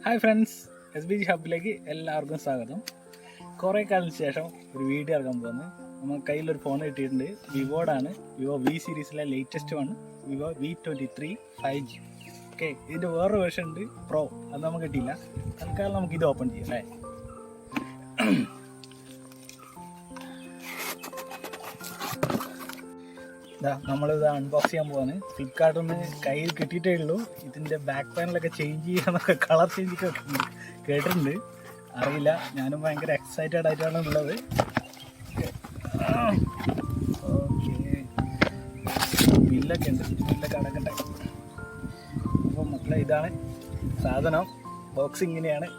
Hi friends, SBG ഹബിലേക്ക് എല്ലാവർക്കും സ്വാഗതം. കുറേ കാലത്തിന് ശേഷം ഒരു വീഡിയോ ഇറക്കാൻ പോകുന്നത്. നമുക്ക് കയ്യിലൊരു ഫോൺ കിട്ടിയിട്ടുണ്ട്. വിവോടാണ്. വിവോ V സീരീസിലെ ലേറ്റസ്റ്റ് ആണ് വിവോ V23 5G. ഓക്കെ, ഇതിൻ്റെ വേറൊരു വേർഷൻ ഉണ്ട്, പ്രോ. അത് നമുക്ക് കിട്ടിയില്ല. തൽക്കാലം നമുക്കിത് ഓപ്പൺ ചെയ്യാം അല്ലേ. നമ്മളിത് അൺബോക്സ് ചെയ്യാൻ പോവാണ്. ഫ്ലിപ്കാർട്ടിൽ നിന്ന് കയ്യിൽ കിട്ടിയിട്ടേ ഉള്ളൂ. ഇതിൻ്റെ ബാക്ക് പാനലൊക്കെ ചേഞ്ച് ചെയ്യാന്നൊക്കെ, കളർ ചേഞ്ചൊക്കെ കേട്ടിട്ടുണ്ട്. അറിയില്ല, ഞാനും ഭയങ്കര എക്സൈറ്റഡ് ആയിട്ടാണ് ഉള്ളത്. ഓക്കെ, ബില്ലൊക്കെ ഉണ്ട്, ബില്ലൊക്കെ അടക്കട്ടെ. അപ്പോൾ മക്കളെ, ഇതാണ് സാധനം. ബോക്സ് ഇങ്ങനെയാണ്.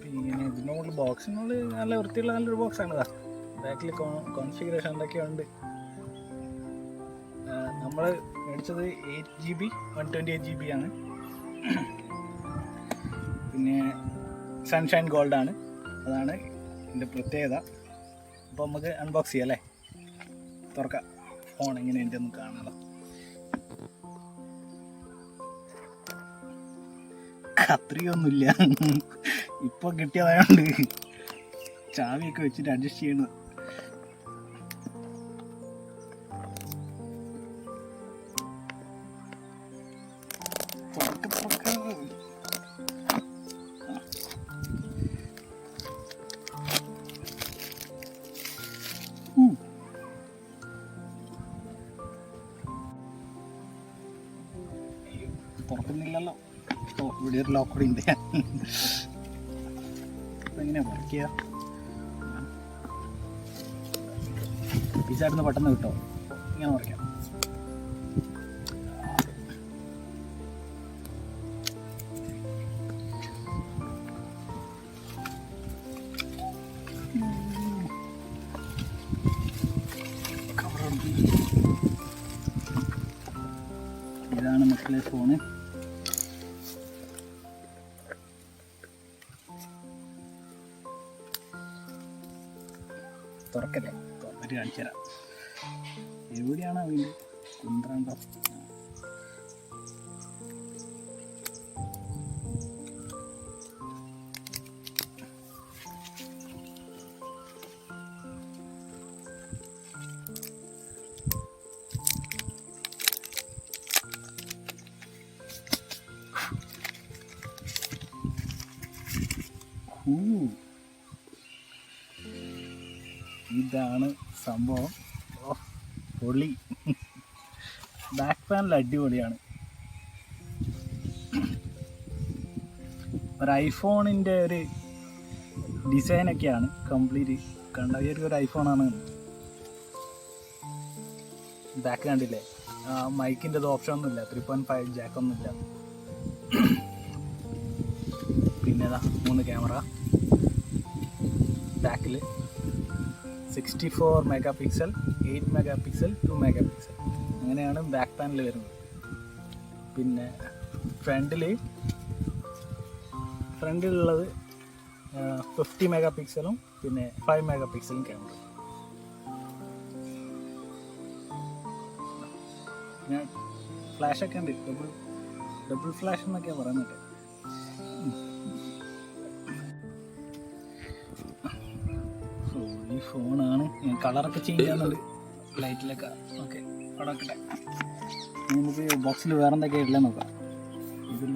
പിന്നെ ഇതിനുള്ള ബോക്സിനുള്ളിൽ നല്ല വൃത്തിയുള്ള നല്ലൊരു ബോക്സാണ്. ഇതാ ബാക്കിൽ കോൺഫിഗറേഷൻ എന്തൊക്കെയുണ്ട്. നമ്മൾ മേടിച്ചത് 8GB 128GB ആണ്. പിന്നെ സൺഷൈൻ ഗോൾഡാണ്, അതാണ് ഇതിൻ്റെ പ്രത്യേകത. അപ്പോൾ നമുക്ക് അൺബോക്സ് ചെയ്യാം അല്ലേ. തുറക്കാം. ഫോൺ എങ്ങനെയുണ്ടെന്ന് കാണാം. അത്രയൊന്നുമില്ല, ഇപ്പോൾ കിട്ടിയതായോണ്ട് ചാവിയൊക്കെ വെച്ചിട്ട് അഡ്ജസ്റ്റ് ചെയ്യണം. തുറക്കുന്നില്ലല്ലോ. ഇവിടെ ഒരു ലോക്ക് കൂടി ഉണ്ട്. അപ്പം എങ്ങനെയാ വർക്ക് ചെയ്യുക? പിസായിരുന്നു പെട്ടെന്ന് കിട്ടോ. ഇങ്ങനെ മറിക്കാം. ഇതാണ് മക്കളെ ഫോണ്. തുറക്കല്ലേ, തുറന്നിട്ട് കാണിച്ചു തരാം. എവിടെയാണ് അതിൻ്റെ കുന്ത്രണ്ടോ? ഇതാണ് സംഭവം. പൊളി. ബാക്ക് പാനൽ അടിപൊളിയാണ്. ഒരു ഐഫോണിൻ്റെ ഒരു ഡിസൈനൊക്കെയാണ് കംപ്ലീറ്റ്. കണ്ട ഒരു ഐഫോണാണ്. ബാക്ക് കണ്ടില്ലേ, മൈക്കിൻ്റെ ഓപ്ഷനൊന്നുമില്ല, 3.5 ജാക്കൊന്നുമില്ല. പിന്നെ 3 ക്യാമറ ബാക്കിൽ, 64 മെഗാപിക്സൽ, 8 മെഗാപിക്സൽ, 2 മെഗാപിക്സൽ, അങ്ങനെയാണ് ബാക്ക് പാനൽ വരുന്നത്. പിന്നെ ഫ്രണ്ടിലുള്ളത് 50 മെഗാപിക്സലും പിന്നെ 5 മെഗാപിക്സലും ക്യാമറ. പിന്നെ ഫ്ലാഷൊക്കെ ഉണ്ട്, ഡബിൾ ഫ്ലാഷ് എന്നൊക്കെയാണ് പറയുന്നത്. ഈ ഫോണാണ്. കളറൊക്കെ ചേഞ്ച് ചെയ്യുന്നുണ്ട് ലൈറ്റിലൊക്കെ. ഓക്കെ, അവിടെ വെക്കട്ടെ. നമുക്ക് ബോക്സിൽ വേറെ എന്തൊക്കെയാണ് ഇല്ല നോക്കാം. ഇതിൽ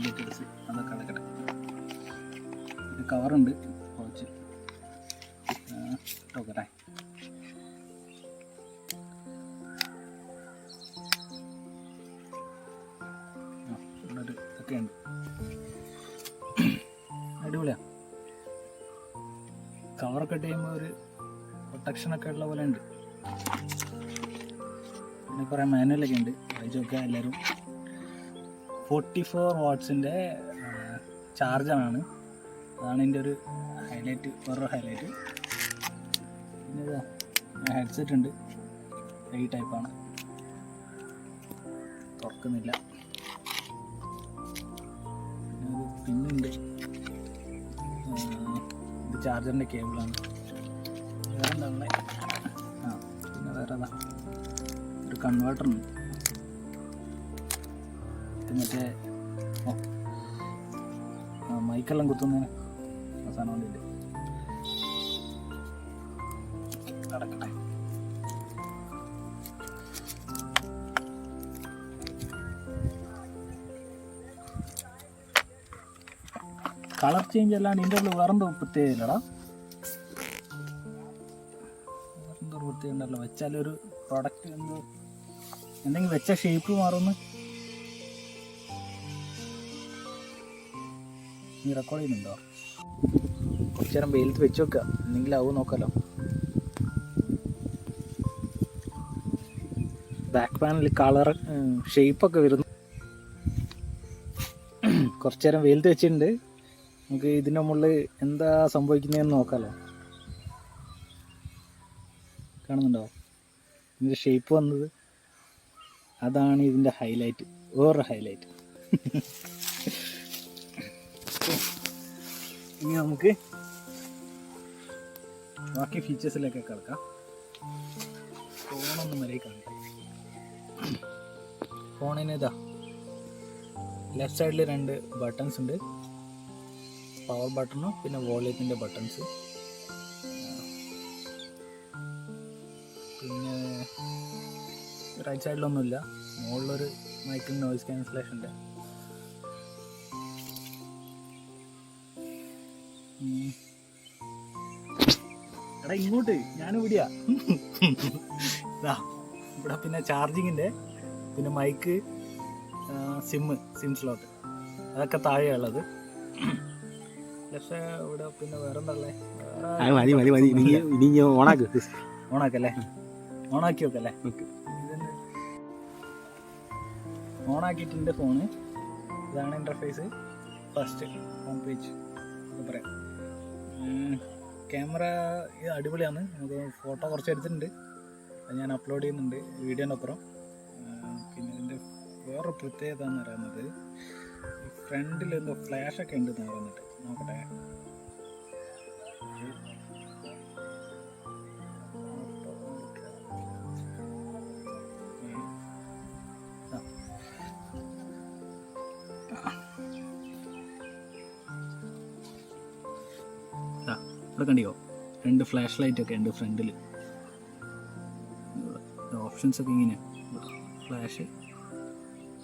ഡീറ്റെയിൽസ് അതൊക്കെ അടക്കട്ടെ. ഇത് കവറുണ്ട് കുറച്ച്. നോക്കട്ടെ. ഇവിടെ ഒരു ഇതൊക്കെ ഉണ്ട്, അടിപൊളിയാണ്. കവറൊക്കെ ഇട്ട് കഴിയുമ്പോൾ ഒരു പ്രൊട്ടക്ഷനൊക്കെ ഉള്ള പോലെ ഉണ്ട്. പിന്നെ കുറേ മാനുവലൊക്കെ ഉണ്ട്, വായിച്ചൊക്കെ എല്ലാവരും. 44 വാട്ട്സിൻ്റെ ചാർജറാണ്, അതാണ് ഇതിൻ്റെ ഒരു ഹൈലൈറ്റ്, വേറൊരു ഹൈലൈറ്റ്. പിന്നെ ഇതാ ഹെഡ്സെറ്റ് ഉണ്ട്, ഈ ടൈപ്പാണ്. തുറക്കുന്നില്ല. പിന്നെ ഒരു പിന്നുണ്ട്, ചാർജറിൻ്റെ കേബിളാണ്. വേറെ എന്താ ഉള്ളത്? പിന്നെ വേറെ ഒരു കൺവേർട്ടറുണ്ട്. മറ്റേ മൈക്കെല്ലാം കുത്തുന്ന സാധനം കൊണ്ടില്ല. നടക്കട്ടെ. കളർ ചേഞ്ച് അല്ലാണ്ട് ഇതിൻ്റെ ഉള്ളിൽ വേറെന്തോ പ്രത്യേകതയില്ലടാ. വേറെന്തോ പ്രത്യേകം ഉണ്ടല്ലോ. വെച്ചാലൊരു പ്രൊഡക്റ്റ് എന്തെങ്കിലും വെച്ച ഷേപ്പ് മാറുമെന്ന്. നീ റെക്കോർഡ് ചെയ്യുന്നുണ്ടോ? കുറച്ചു നേരം വെയിലത്ത് വെച്ച് വെക്കുക, എന്തെങ്കിലും ആവും നോക്കാമല്ലോ. ബാക്ക് പാനലിൽ കളർ ഷേപ്പൊക്കെ വരുന്നു. കുറച്ചു നേരം വെയിലത്ത് വെച്ചിട്ടുണ്ട്. നമുക്ക് ഇതിൻ്റെ മുകളിൽ എന്താ സംഭവിക്കുന്നതെന്ന് നോക്കാമല്ലോ. കാണുന്നുണ്ടോ ഇതിൻ്റെ ഷേപ്പ് വന്നത്? അതാണ് ഇതിൻ്റെ ഹൈലൈറ്റ്, വേറൊരു ഹൈലൈറ്റ്. ഇനി നമുക്ക് ബാക്കി ഫീച്ചേഴ്സിലേക്ക് കിടക്കാം. ഫോണൊന്നും വരെ കാണിക്കാം. ഫോണിന് ഇതാ ലെഫ്റ്റ് സൈഡിൽ 2 ബട്ടൺസ് ഉണ്ട്. പവർ ബട്ടണും പിന്നെ വോളിയത്തിൻ്റെ ബട്ടൺസ്. പിന്നെ റൈറ്റ് സൈഡിലൊന്നുമില്ല. മുകളിലൊരു മൈക്കിൽ നോയിസ് ക്യാൻസലേഷൻ ഉണ്ട്. എടാ ഇങ്ങോട്ട്, ഞാനിവിടെയാ. ഇതാ ഇവിടെ പിന്നെ ചാർജിങ്ങിൻ്റെ, പിന്നെ മൈക്ക്, സിം സ്ലോട്ട്, അതൊക്കെ താഴെയുള്ളത്. പക്ഷേ ഇവിടെ പിന്നെ വേറെന്താ ഉള്ളത്? ഓണാക്കല്ലേ? ഓണാക്കി വെക്കല്ലേ? ഓണാക്കിയിട്ടുണ്ട് ഫോണ്. ഇതാണ് ഇൻ്റർഫേസ്. ഫസ്റ്റ് ഹോം പേജ് പറയാം. ക്യാമറ അടിപൊളിയാണ്. നമുക്ക് ഫോട്ടോ കുറച്ച് എടുത്തിട്ടുണ്ട്, അത് ഞാൻ അപ്ലോഡ് ചെയ്യുന്നുണ്ട് വീഡിയോൻ്റെ അപ്പുറം. പിന്നെ ഇതിൻ്റെ വേറൊരു പ്രത്യേകത എന്ന് പറയുന്നത് ഫ്രണ്ടിൽ എന്തോ ഫ്ലാഷൊക്കെ ഉണ്ടെന്ന് പറയുന്നുണ്ട്. നോക്കട്ടെ. ഇവിടെ കണ്ടിയോ 2 ഫ്ലാഷ് ലൈറ്റൊക്കെ ഉണ്ട് ഫ്രണ്ടിൽ. ഓപ്ഷൻസൊക്കെ ഇങ്ങനെയാണ്. ഫ്ലാഷ്,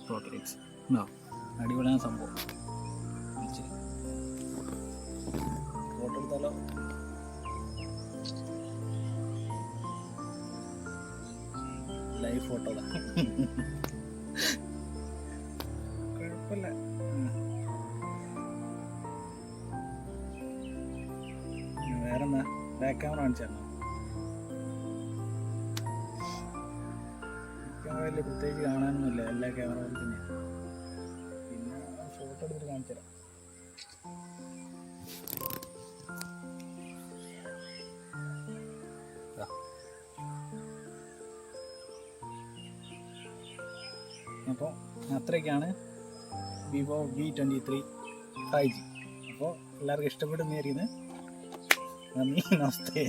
ടോട്ടൽ ലൈറ്റ്സ് ഉണ്ടോ? അടിപൊളിയാണ് സംഭവം. ഫോട്ടോ എടുത്താലോ? ലൈവ് ഫോട്ടോ കുഴപ്പമില്ല. വേറെന്താ ബാക്ക് ക്യാമറ കാണിച്ചാണോ? ക്യാമറയിൽ പ്രത്യേകിച്ച് കാണാനൊന്നുമില്ല, എല്ലാ ക്യാമറ പോലെ തന്നെ. പിന്നെ ഫോട്ടോ എടുത്തിട്ട് കാണിച്ചു തരാം. അപ്പോൾ അത്രയൊക്കെയാണ് വിവോ V23 5G. അപ്പോൾ എല്ലാവർക്കും ഇഷ്ടപ്പെടുന്നതായിരിക്കുന്നത്. നന്ദി, നമസ്തേ.